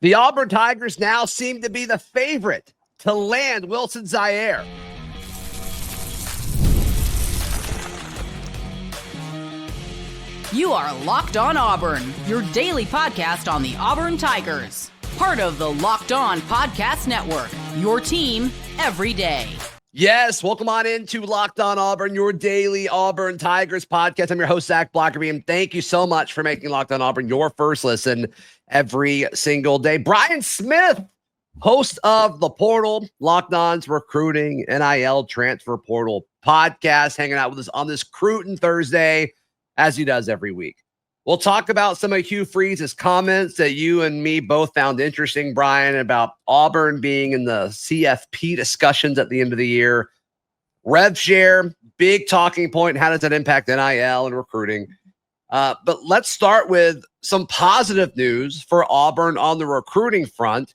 The Auburn Tigers now seem to be the favorite to land Wilson Zeirer. You are Locked On Auburn, your daily podcast on the Auburn Tigers. Part of the Locked On Podcast Network, your team every day. Yes, welcome on into Locked On Auburn, your daily Auburn Tigers podcast. I'm your host, Zac Blackerby, and thank you so much for making Locked On Auburn your first listen every single day. Brian Smith, host of The Portal, Locked On's Recruiting NIL Transfer Portal podcast, hanging out with us on this Cruton Thursday, as he does every week. We'll talk about some of Hugh Freeze's comments that you and me both found interesting, Brian, about Auburn being in the CFP discussions at the end of the year. Rev share, big talking point. How does that impact NIL and recruiting? But let's start with some positive news for Auburn on the recruiting front.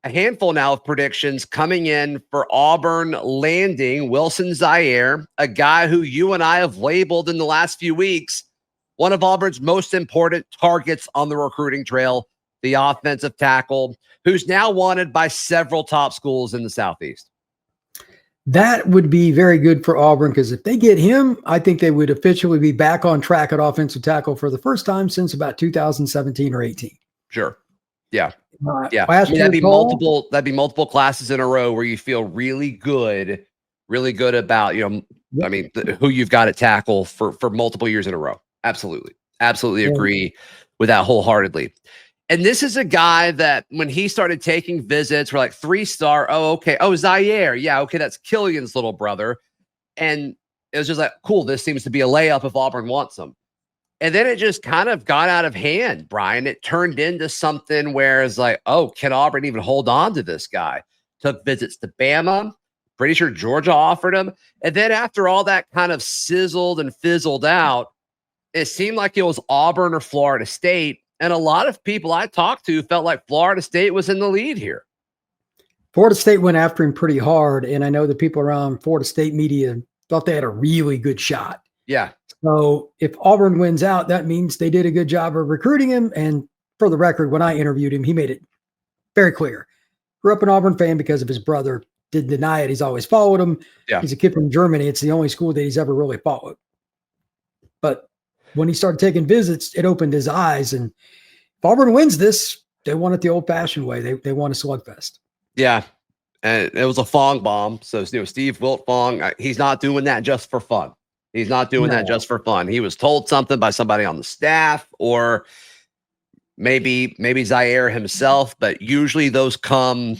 A handful now of predictions coming in for Auburn landing Wilson Zeirer, a guy who you and I have labeled in the last few weeks one of Auburn's most important targets on the recruiting trail, the offensive tackle, who's now wanted by several top schools in the Southeast. That would be very good for Auburn, because if they get him, I think they would officially be back on track at offensive tackle for the first time since about 2017 or 18. Sure. Yeah. Yeah. That'd be multiple classes in a row where you feel really good about, who you've got at tackle for multiple years in a row. Absolutely. Absolutely agree with that wholeheartedly. And this is a guy that when he started taking visits, we're like 3-star. Oh, okay. Oh, Zeirer. Yeah. Okay. That's Killian's little brother. And it was just like, cool. This seems to be a layup if Auburn wants him. And then it just kind of got out of hand, Brian. It turned into something where it's like, oh, can Auburn even hold on to this guy? Took visits to Bama. Pretty sure Georgia offered him. And then after all that kind of sizzled and fizzled out, it seemed like it was Auburn or Florida State. And a lot of people I talked to felt like Florida State was in the lead here. Florida State went after him pretty hard. And I know the people around Florida State media thought they had a really good shot. Yeah. So if Auburn wins out, that means they did a good job of recruiting him. And for the record, when I interviewed him, he made it very clear. Grew up an Auburn fan because of his brother. Didn't deny it. He's always followed him. Yeah. He's a kid from Germany. It's the only school that he's ever really followed. But when he started taking visits, it opened his eyes. And if Auburn wins this, they won it the old-fashioned way. They won a slugfest. Yeah. And it was a Fong bomb. So, Steve Wilt Fong, he's not doing that just for fun. He's not doing that just for fun. He was told something by somebody on the staff, or maybe Zeirer himself, but usually those come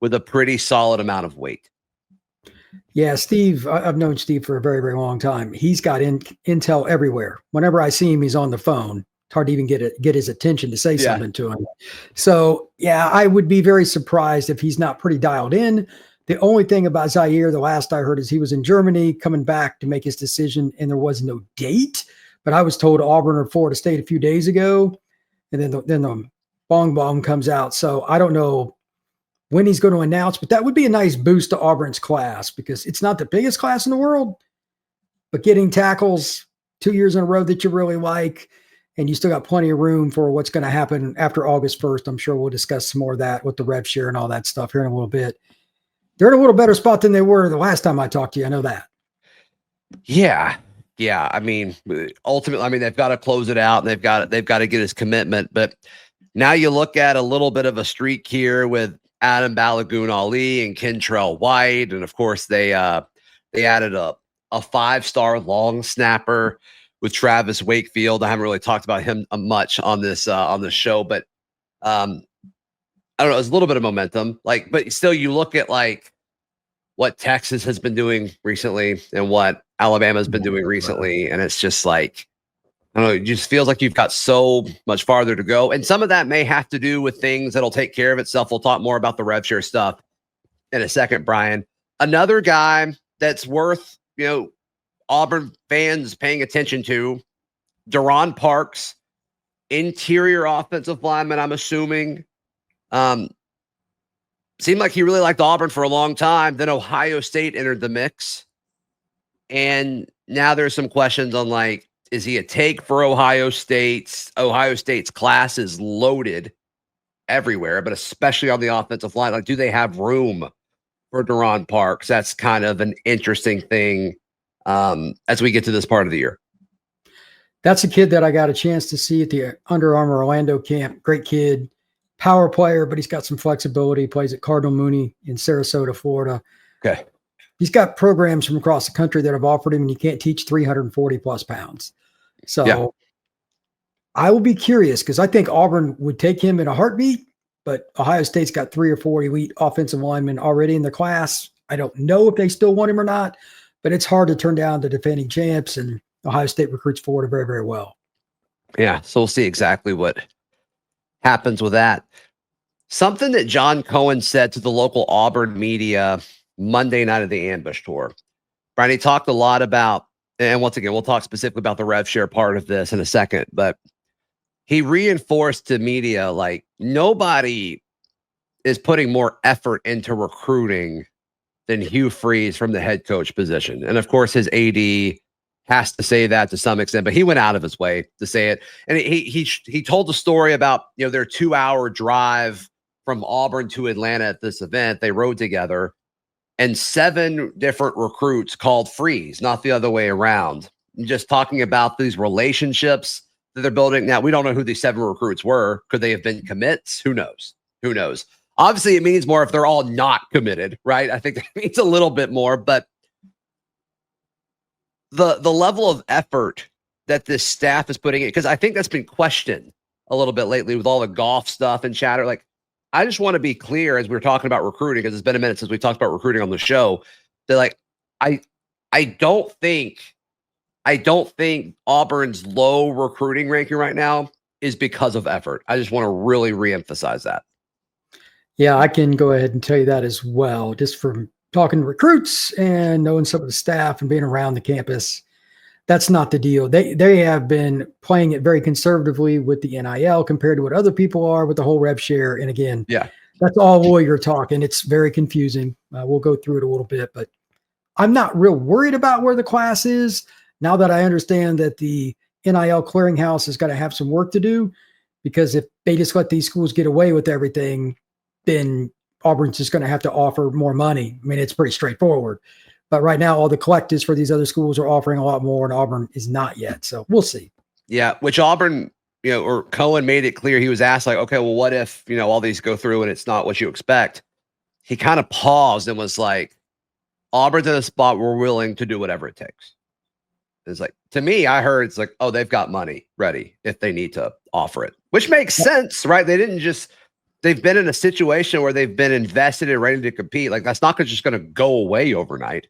with a pretty solid amount of weight. Yeah, Steve, I've known Steve for a very, very long time. He's got intel everywhere. Whenever I see him, he's on the phone. It's hard to even get his attention to say something to him. So, yeah, I would be very surprised if he's not pretty dialed in. The only thing about Zeirer, the last I heard, is he was in Germany coming back to make his decision, and there was no date. But I was told Auburn or Florida State a few days ago, and then the bong bomb comes out. So I don't know when he's going to announce, but that would be a nice boost to Auburn's class, because it's not the biggest class in the world, but getting tackles 2 years in a row that you really like, and you still got plenty of room for what's going to happen after August 1st. I'm sure we'll discuss some more of that with the rev share and all that stuff here in a little bit. They're in a little better spot than they were the last time I talked to you. I know that. Yeah. Yeah. I mean, ultimately, they've got to close it out, and they've got to get his commitment. But now you look at a little bit of a streak here with Adam Balagoon Ali and Kentrell White. And of course they added a 5-star long snapper with Travis Wakefield. I haven't really talked about him much on this show, but I don't know. It's a little bit of momentum, but still, you look at what Texas has been doing recently and what Alabama has been doing recently, and it's just like, I don't know. It just feels like you've got so much farther to go, and some of that may have to do with things that'll take care of itself. We'll talk more about the rev share stuff in a second, Brian. Another guy that's worth Auburn fans paying attention to, Deron Parks, interior offensive lineman, I'm assuming. Seemed like he really liked Auburn for a long time. Then Ohio State entered the mix. And now there's some questions on is he a take for Ohio State? Ohio State's class is loaded everywhere, but especially on the offensive line. Like, do they have room for Duron Parks? That's kind of an interesting thing as we get to this part of the year. That's a kid that I got a chance to see at the Under Armour Orlando camp. Great kid, power player, but he's got some flexibility. Plays at Cardinal Mooney in Sarasota, Florida. Okay. He's got programs from across the country that have offered him, and you can't teach 340 plus pounds. So I will be curious because I think Auburn would take him in a heartbeat, but Ohio State's got 3 or 4 elite offensive linemen already in the class. I don't know if they still want him or not, but it's hard to turn down the defending champs, and Ohio State recruits Florida very, very well. Yeah, so we'll see exactly what happens with that. Something that John Cohen said to the local Auburn media Monday night of the ambush tour. Brian, he talked a lot about, and once again, we'll talk specifically about the rev share part of this in a second, but he reinforced to media, like, nobody is putting more effort into recruiting than Hugh Freeze from the head coach position. And of course, his AD has to say that to some extent, but he went out of his way to say it. And he told the story about, their 2-hour drive from Auburn to Atlanta at this event. They rode together, and 7 different recruits called Freeze, not the other way around. Just talking about these relationships that they're building. Now, we don't know who these 7 recruits were. Could they have been commits? Who knows? Who knows? Obviously, it means more if they're all not committed, right? I think that means a little bit more, but the level of effort that this staff is putting in, because I think that's been questioned a little bit lately with all the golf stuff and chatter. Like, I just want to be clear as we're talking about recruiting, because it's been a minute since we talked about recruiting on the show, that, like, I don't think Auburn's low recruiting ranking right now is because of effort. I just want to really reemphasize that. Yeah, I can go ahead and tell you that as well. Just from talking to recruits and knowing some of the staff and being around the campus, that's not the deal. They have been playing it very conservatively with the NIL compared to what other people are with the whole rev share. And again, that's all lawyer talk, and it's very confusing. We'll go through it a little bit, but I'm not real worried about where the class is now that I understand that the NIL clearinghouse is going to have some work to do, because if they just let these schools get away with everything, then Auburn's just going to have to offer more money. I mean, it's pretty straightforward. But right now, all the collectives for these other schools are offering a lot more, and Auburn is not yet. So we'll see. Yeah, which Auburn, or Cohen made it clear. He was asked, like, okay, well, what if, all these go through and it's not what you expect? He kind of paused and was like, Auburn's at a spot where we're willing to do whatever it takes. It's like, to me, I heard it's like, oh, they've got money ready if they need to offer it, which makes sense, right? They've been in a situation where they've been invested and ready to compete. Like, that's not just going to go away overnight.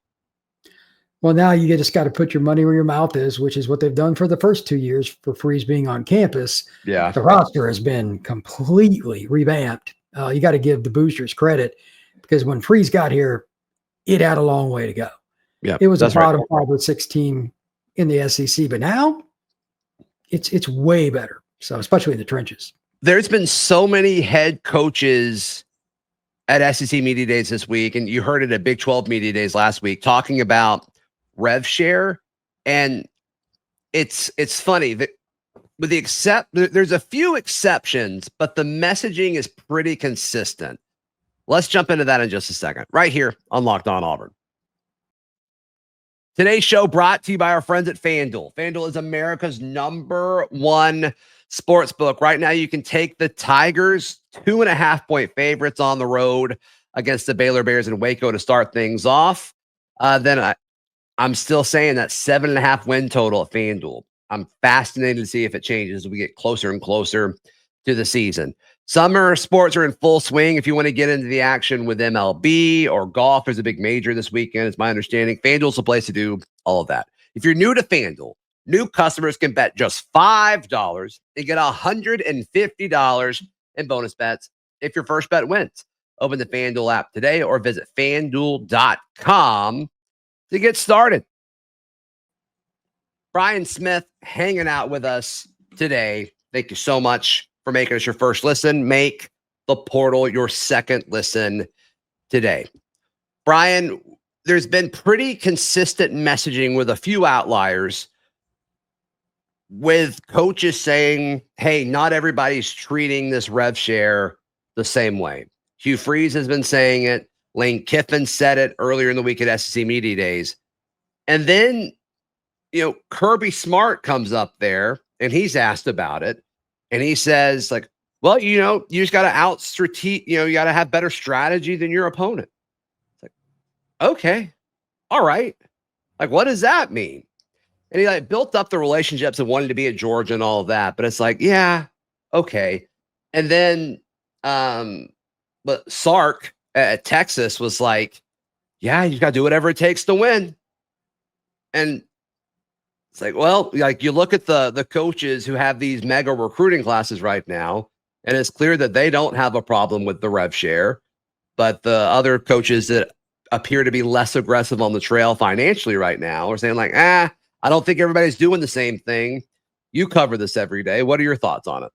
Well, now you just got to put your money where your mouth is, which is what they've done for the first 2 years for Freeze being on campus. Yeah. The roster has been completely revamped. You got to give the boosters credit, because when Freeze got here, it had a long way to go. Yeah, it was a bottom 5 or 6 team in the SEC, but now it's way better. So, especially in the trenches. There's been so many head coaches at SEC Media Days this week, and you heard it at Big 12 Media Days last week, talking about rev share. And it's funny that there's a few exceptions, but the messaging is pretty consistent. Let's jump into that in just a second, right here on Locked On Auburn. Today's show brought to you by our friends at FanDuel. FanDuel is America's #1 sports book. Right now, you can take the Tigers 2.5-point favorites on the road against the Baylor Bears in Waco to start things off. Then I'm still saying that 7.5 win total at FanDuel. I'm fascinated to see if it changes as we get closer and closer to the season. Summer sports are in full swing. If you want to get into the action with MLB or golf, there's a big major this weekend, it's my understanding. FanDuel's the place to do all of that. If you're new to FanDuel, new customers can bet just $5 and get $150 in bonus bets if your first bet wins. Open the FanDuel app today or visit FanDuel.com to get started. Brian Smith hanging out with us today. Thank you so much for making us your first listen. Make the portal your second listen today. Brian, there's been pretty consistent messaging with a few outliers, with coaches saying, hey, not everybody's treating this rev share the same way. Hugh Freeze has been saying it. Lane Kiffin said it earlier in the week at SEC Media Days. And then, Kirby Smart comes up there and he's asked about it. And he says, like, well, you just got to you got to have better strategy than your opponent. It's like, okay, all right. Like, what does that mean? And he built up the relationships and wanted to be at Georgia and all of that. But it's like, yeah, okay. And then, but Sark at Texas was like, yeah, you got to do whatever it takes to win. And it's like, well, like you look at the coaches who have these mega recruiting classes right now, and it's clear that they don't have a problem with the rev share, but the other coaches that appear to be less aggressive on the trail financially right now are saying like, I don't think everybody's doing the same thing. You cover this every day. What are your thoughts on it?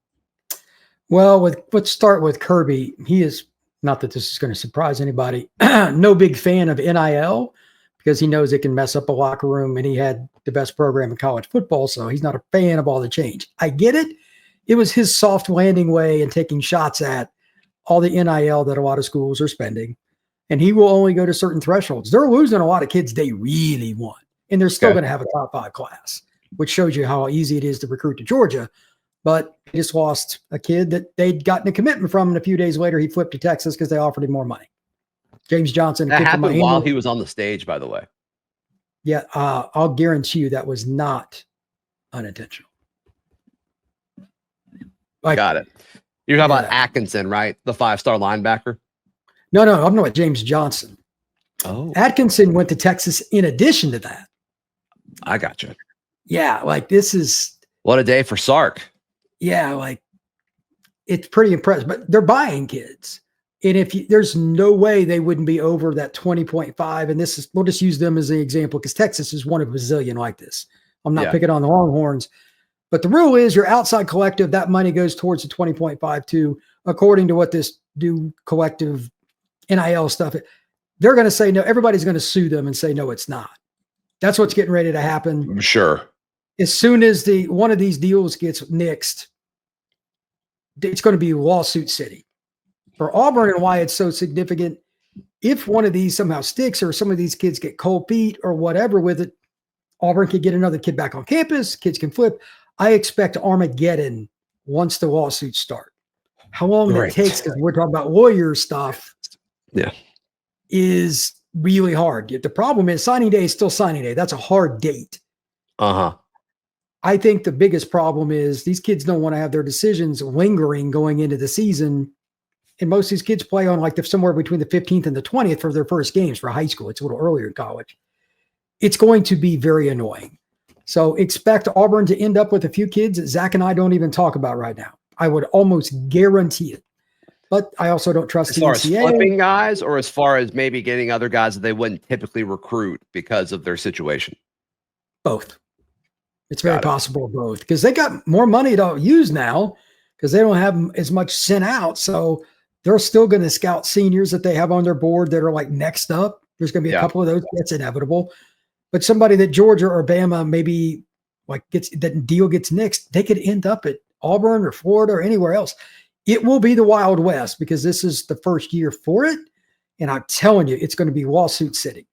Well, let's start with Kirby. He is, not that this is going to surprise anybody, no big fan of NIL because he knows it can mess up a locker room, and he had the best program in college football, so he's not a fan of all the change. I get it. It was his soft landing way and taking shots at all the NIL that a lot of schools are spending, and he will only go to certain thresholds. They're losing a lot of kids they really want, and they're still going to have a top 5 class, which shows you how easy it is to recruit to Georgia. But he just lost a kid that they'd gotten a commitment from, and a few days later he flipped to Texas because they offered him more money. James Johnson. That happened while he was on the stage, by the way. Yeah, I'll guarantee you that was not unintentional. Got it. You're talking about Atkinson, right? The 5-star linebacker? No, I'm talking about James Johnson. Oh. Atkinson went to Texas in addition to that. I got you. Yeah, this is... What a day for Sark. Yeah, it's pretty impressive. But they're buying kids. And there's no way they wouldn't be over that 20.5. And we'll just use them as an example because Texas is one of a bazillion like this. I'm not picking on the Longhorns. But the rule is your outside collective, that money goes towards the 20.5 too, according to what this new collective NIL stuff. They're going to say no. Everybody's going to sue them and say, no, it's not. That's what's getting ready to happen. Sure. As soon as one of these deals gets nixed, it's going to be lawsuit city. For Auburn and why it's so significant, if one of these somehow sticks or some of these kids get cold feet or whatever with it, Auburn could get another kid back on campus. Kids can flip. I expect Armageddon once the lawsuits start. How long it takes, because we're talking about lawyer stuff, is really hard. The problem is signing day is still signing day. That's a hard date. I think the biggest problem is these kids don't want to have their decisions lingering going into the season. And most of these kids play on somewhere between the 15th and the 20th for their first games for high school. It's a little earlier in college. It's going to be very annoying. So expect Auburn to end up with a few kids that Zach and I don't even talk about right now. I would almost guarantee it. But I also don't trust as far as flipping guys, or as far as maybe getting other guys that they wouldn't typically recruit because of their situation. Both. It's very possible both, because they got more money to use now because they don't have as much sent out. So they're still going to scout seniors that they have on their board that are next up. There's going to be a couple of those. That's inevitable. But somebody that Georgia or Bama maybe that deal gets nixed, they could end up at Auburn or Florida or anywhere else. It will be the Wild West because this is the first year for it. And I'm telling you, it's going to be lawsuit city.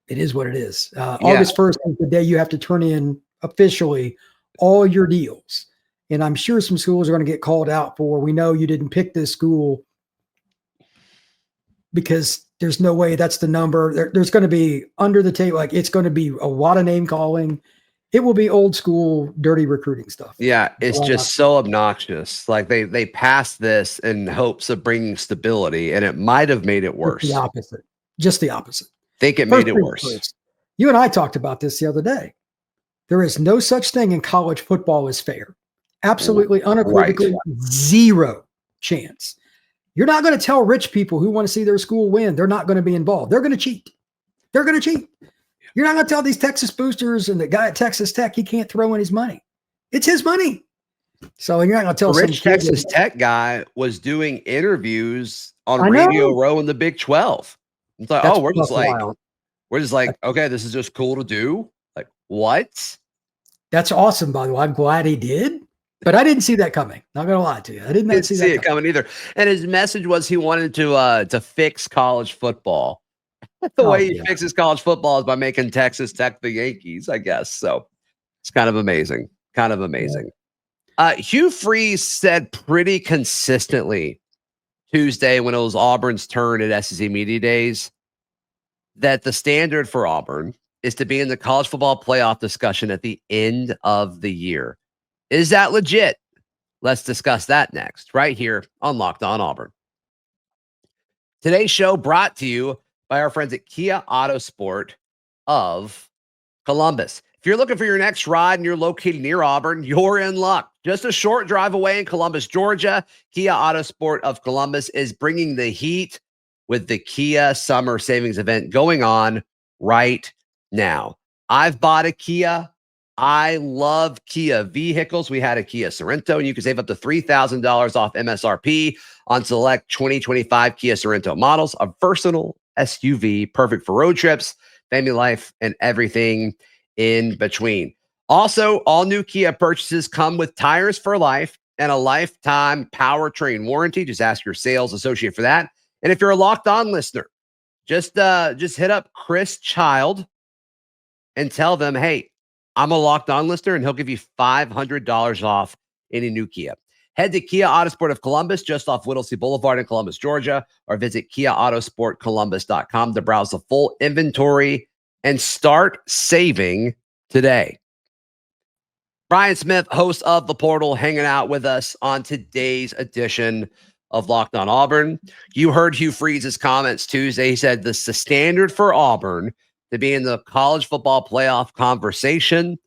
It is what it is. August 1st is the day you have to turn in officially all your deals. And I'm sure some schools are going to get called out for, we know you didn't pick this school because there's no way that's the number. There's going to be under the table, it's going to be a lot of name calling. It will be old school, dirty recruiting stuff. Yeah, it's just so obnoxious. They passed this in hopes of bringing stability, and it might have made it worse. Just the opposite. Think it made it worse. You and I talked about this the other day. There is no such thing in college football as fair. Absolutely, unequivocally, zero chance. You're not going to tell rich people who want to see their school win, they're not going to be involved. They're going to cheat. You're not going to tell these Texas boosters and the guy at Texas Tech he can't throw in his money. It's his money. So you're not going to tell the rich Texas Tech guy was doing interviews on Radio Row in the Big 12. It's like, we're just like, okay, this is just cool to do. Like, what? That's awesome, by the way. I'm glad he did. But I didn't see that coming. Not going to lie to you. I did not see it coming either. And his message was he wanted to fix college football. The way he fixes college football is by making Texas Tech the Yankees, I guess. So it's kind of amazing. Hugh Freeze said pretty consistently Tuesday when it was Auburn's turn at SEC Media Days that the standard for Auburn is to be in the college football playoff discussion at the end of the year. Is that legit? Let's discuss that next, right here on Locked On Auburn. Today's show brought to you by our friends at Kia Autosport of Columbus. If you're looking for your next ride and you're located near Auburn, you're in luck. Just a short drive away in Columbus, Georgia, Kia Autosport of Columbus is bringing the heat with the Kia Summer Savings Event going on right now. I've bought a Kia. I love Kia vehicles. We had a Kia Sorento, and you can save up to $3,000 off MSRP on select 2025 Kia Sorento models. A versatile SUV, perfect for road trips, family life, and everything in between. Also, all new Kia purchases come with tires for life and a lifetime powertrain warranty. Just ask your sales associate for that. And if you're a Locked On listener, just hit up Chris Child and tell them, hey, I'm a Locked On listener, and he'll give you $500 off any new Kia. Head to Kia Autosport of Columbus, just off Whittlesey Boulevard in Columbus, Georgia, or visit KiaAutosportColumbus.com to browse the full inventory and start saving today. Brian Smith, host of The Portal, hanging out with us on today's edition of Locked On Auburn. You heard Hugh Freeze's comments Tuesday. He said this is the standard for Auburn to be in the college football playoff conversation.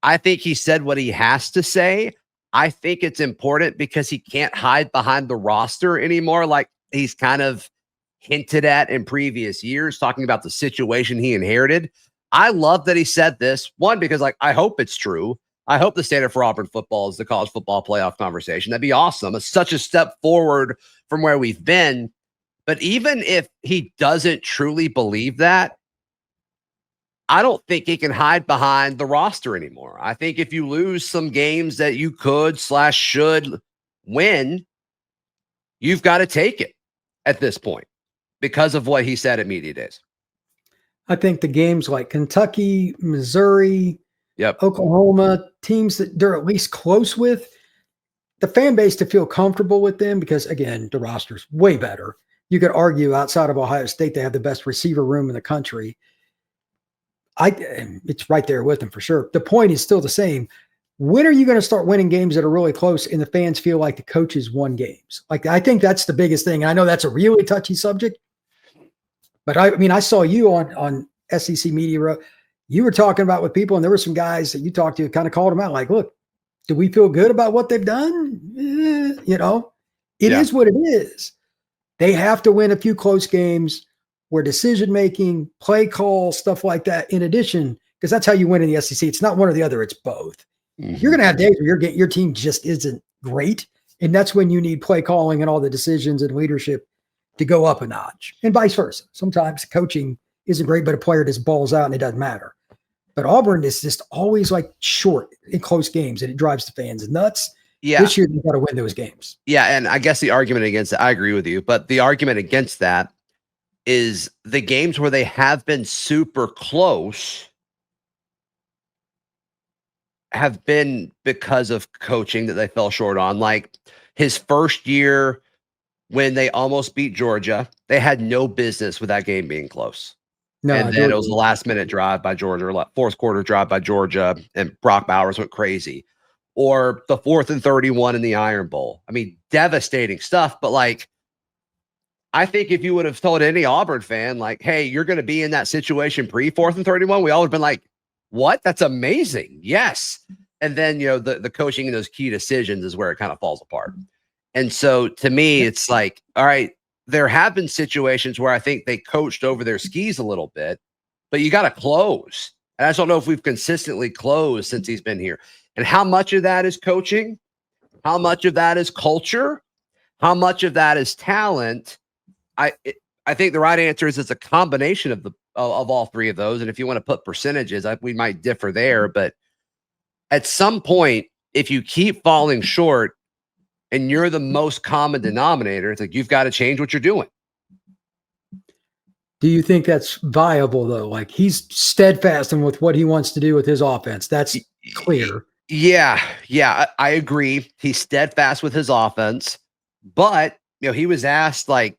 I think he said what he has to say. I think it's important because he can't hide behind the roster anymore, like he's kind of hinted at in previous years, talking about the situation he inherited. I love that he said this, one, because I hope it's true. I hope the standard for Auburn football is the college football playoff conversation. That'd be awesome. It's such a step forward from where we've been. But even if he doesn't truly believe that, I don't think he can hide behind the roster anymore. I think if you lose some games that you could/should win, you've got to take it at this point because of what he said at Media Days. I think the games like Kentucky, Missouri, Oklahoma, teams that they're at least close with, the fan base to feel comfortable with them because, again, the roster's way better. You could argue outside of Ohio State, they have the best receiver room in the country. It's right there with them for sure. The point is still the same. When are you going to start winning games that are really close and the fans feel like the coaches won games? I think that's the biggest thing. I know that's a really touchy subject, but I saw you on SEC Media. You were talking about with people, and there were some guys that you talked to kind of called them out like, look, do we feel good about what they've done? It is what it is. They have to win a few close games where decision-making, play call, stuff like that, in addition, because that's how you win in the SEC. It's not one or the other, it's both. Mm-hmm. You're going to have days where your team just isn't great, and that's when you need play calling and all the decisions and leadership to go up a notch, and vice versa. Sometimes coaching isn't great, but a player just balls out and it doesn't matter. But Auburn is just always short in close games, and it drives the fans nuts. Yeah. This year, they've got to win those games. Yeah, and I guess the argument against it, I agree with you, but the argument against that is the games where they have been super close have been because of coaching that they fell short on. Like his first year when they almost beat Georgia, they had no business with that game being close. No, and then it was a last-minute drive by Georgia, fourth quarter drive by Georgia, and Brock Bowers went crazy. Or the 4th and 31 in the Iron Bowl. I mean, devastating stuff, but I think if you would have told any Auburn fan, hey, you're going to be in that situation pre-4th and 31, we all would have been like, what? That's amazing. Yes. And then, the coaching and those key decisions is where it kind of falls apart. And so to me, it's all right, there have been situations where I think they coached over their skis a little bit, but you got to close. And I just don't know if we've consistently closed since he's been here. And how much of that is coaching? How much of that is culture? How much of that is talent? I think the right answer is it's a combination of all three of those. And if you want to put percentages, we might differ there. But at some point, if you keep falling short and you're the most common denominator, it's like you've got to change what you're doing. Do you think that's viable though? Like he's steadfast in with what he wants to do with his offense. That's clear. Yeah, I agree. He's steadfast with his offense, but he was asked like,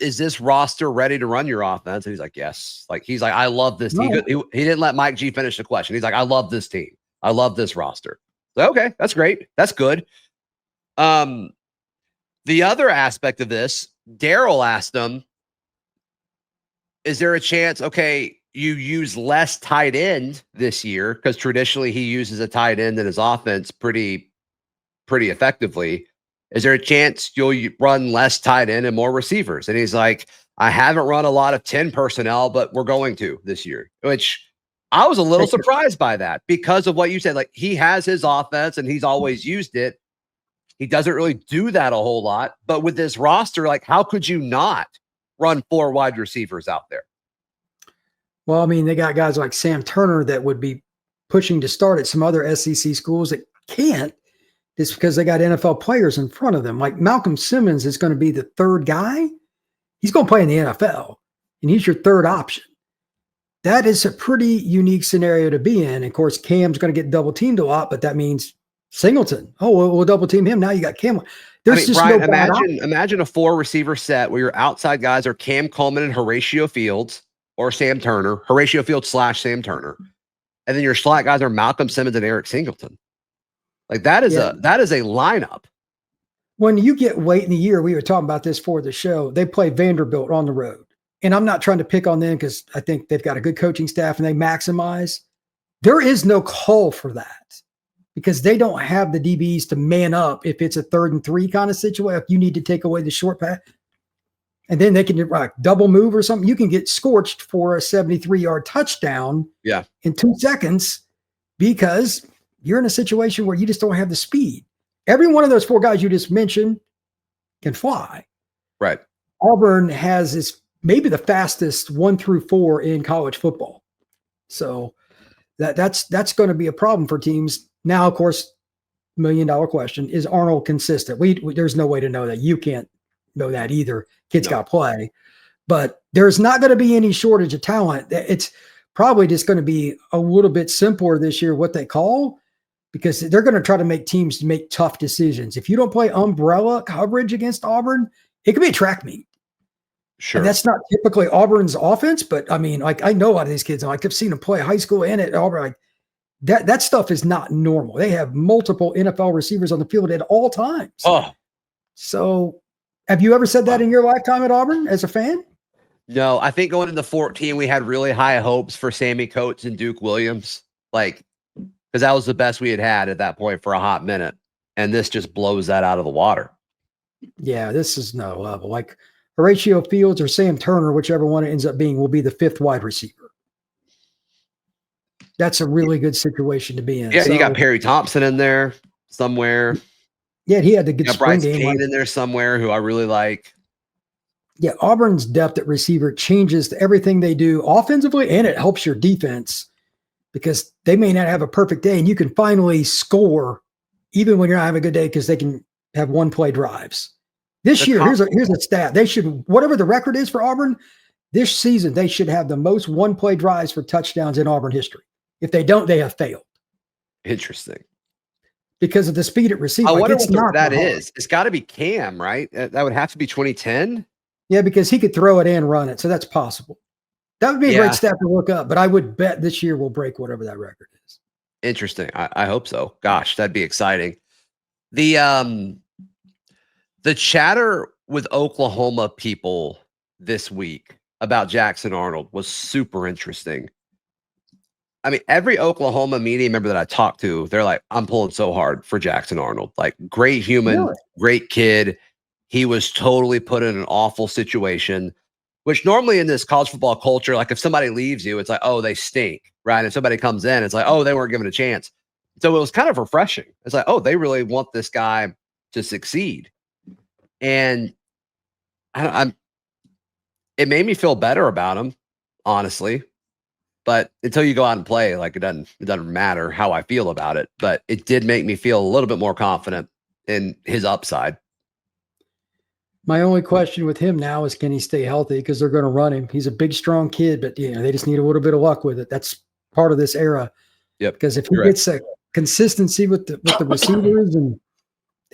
is this roster ready to run your offense? And he's like, yes. Like he's like, I love this team. He didn't let Mike G finish the question. He's like, I love this team. I love this roster. So, okay, that's great. That's good. The other aspect of this, Daryl asked him, is there a chance, okay, you use less tight end this year because traditionally he uses a tight end in his offense pretty effectively. Is there a chance you'll run less tight end and more receivers? And he's like, I haven't run a lot of 10 personnel, but we're going to this year, which I was a little surprised by that because of what you said. Like he has his offense and he's always used it. He doesn't really do that a whole lot, but with this roster, like how could you not run 4 wide receivers out there? Well, I mean, they got guys like Sam Turner that would be pushing to start at some other SEC schools that can't just because they got NFL players in front of them. Like Malcolm Simmons is going to be the third guy. He's going to play in the NFL, and he's your third option. That is a pretty unique scenario to be in. Of course, Cam's going to get double teamed a lot, but that means Singleton. Oh, we'll double team him. Now you got Cam. There's just Brian, no imagine a 4 receiver set where your outside guys are Cam Coleman and Horatio Fields or Sam Turner, Horatio Fields / Sam Turner. And then your slot guys are Malcolm Simmons and Eric Singleton. Like that is a lineup. When you get late in the year, we were talking about this for the show, they play Vanderbilt on the road. And I'm not trying to pick on them because I think they've got a good coaching staff and they maximize. There is no call for that because they don't have the DBs to man up if it's a 3rd and 3 kind of situation. If you need to take away the short pass, and then they can double move or something. You can get scorched for a 73-yard touchdown in 2 seconds because you're in a situation where you just don't have the speed. Every one of those 4 guys you just mentioned can fly. Right. Auburn has maybe the fastest 1 through 4 in college football. So that's going to be a problem for teams. Now, of course, $1 million question, is Arnold consistent? There's no way to know that. You can't know that either. Kids got to play. But there's not going to be any shortage of talent. It's probably just going to be a little bit simpler this year what they call, because they're going to try to make teams make tough decisions. If you don't play umbrella coverage against Auburn, it could be a track meet. Sure. And that's not typically Auburn's offense, but I mean, like I know a lot of these kids. Like I've seen them play high school and at Auburn. Like that stuff is not normal. They have multiple NFL receivers on the field at all times. Oh, so have you ever said that in your lifetime at Auburn as a fan? No, I think going into 14, we had really high hopes for Sammy Coates and Duke Williams, like because that was the best we had at that point for a hot minute, and this just blows that out of the water. Yeah, this is no level. Like Horatio Fields or Sam Turner, whichever one it ends up being, will be the 5th wide receiver. That's a really good situation to be in. Yeah, so, you got Perry Thompson in there somewhere. Yeah, he had the good spring Bryce game. Kane in there somewhere, who I really like. Yeah, Auburn's depth at receiver changes everything they do offensively, and it helps your defense because they may not have a perfect day, and you can finally score even when you're not having a good day because they can have 1-play drives. This year, here's a stat. They should, whatever the record is for Auburn, this season, they should have the most 1-play drives for touchdowns in Auburn history. If they don't, they have failed. Interesting. Because of the speed at receiver. I wonder what that is. It's got to be Cam, right? That would have to be 2010. Yeah, because he could throw it and run it, so that's possible. That would be a great stat to look up, but I would bet this year will break whatever that record is. Interesting. I hope so. Gosh, that'd be exciting. The chatter with Oklahoma people this week about Jackson Arnold was super interesting. I mean, every Oklahoma media member that I talked to, they're like, I'm pulling so hard for Jackson Arnold. Like, great human, great kid. He was totally put in an awful situation, which normally in this college football culture, like if somebody leaves you, it's like, oh, they stink, right? And if somebody comes in, it's like, oh, they weren't given a chance. So it was kind of refreshing. It's like, oh, they really want this guy to succeed. And it made me feel better about him, honestly. But until you go out and play, like it doesn't matter how I feel about it. But it did make me feel a little bit more confident in his upside. My only question with him now is, can he stay healthy? Because they're going to run him. He's a big, strong kid, but they just need a little bit of luck with it. That's part of this era. Yep. Because if he gets a consistency with the receivers, and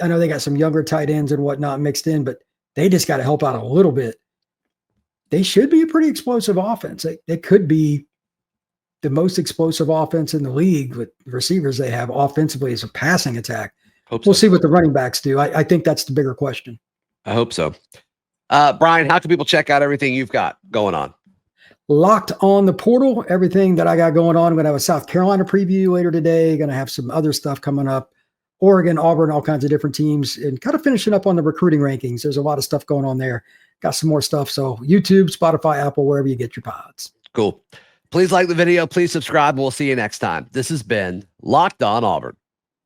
I know they got some younger tight ends and whatnot mixed in, but they just got to help out a little bit. They should be a pretty explosive offense. They could be the most explosive offense in the league with receivers they have offensively as a passing attack. We'll see what the running backs do. I think that's the bigger question. I hope so. Brian, how can people check out everything you've got going on? Locked on the portal, everything that I got going on. I'm going to have a South Carolina preview later today. Going to have some other stuff coming up. Oregon, Auburn, all kinds of different teams, and kind of finishing up on the recruiting rankings. There's a lot of stuff going on there. Got some more stuff. So YouTube, Spotify, Apple, wherever you get your pods. Cool. Please like the video. Please subscribe, and we'll see you next time. This has been Locked On Auburn.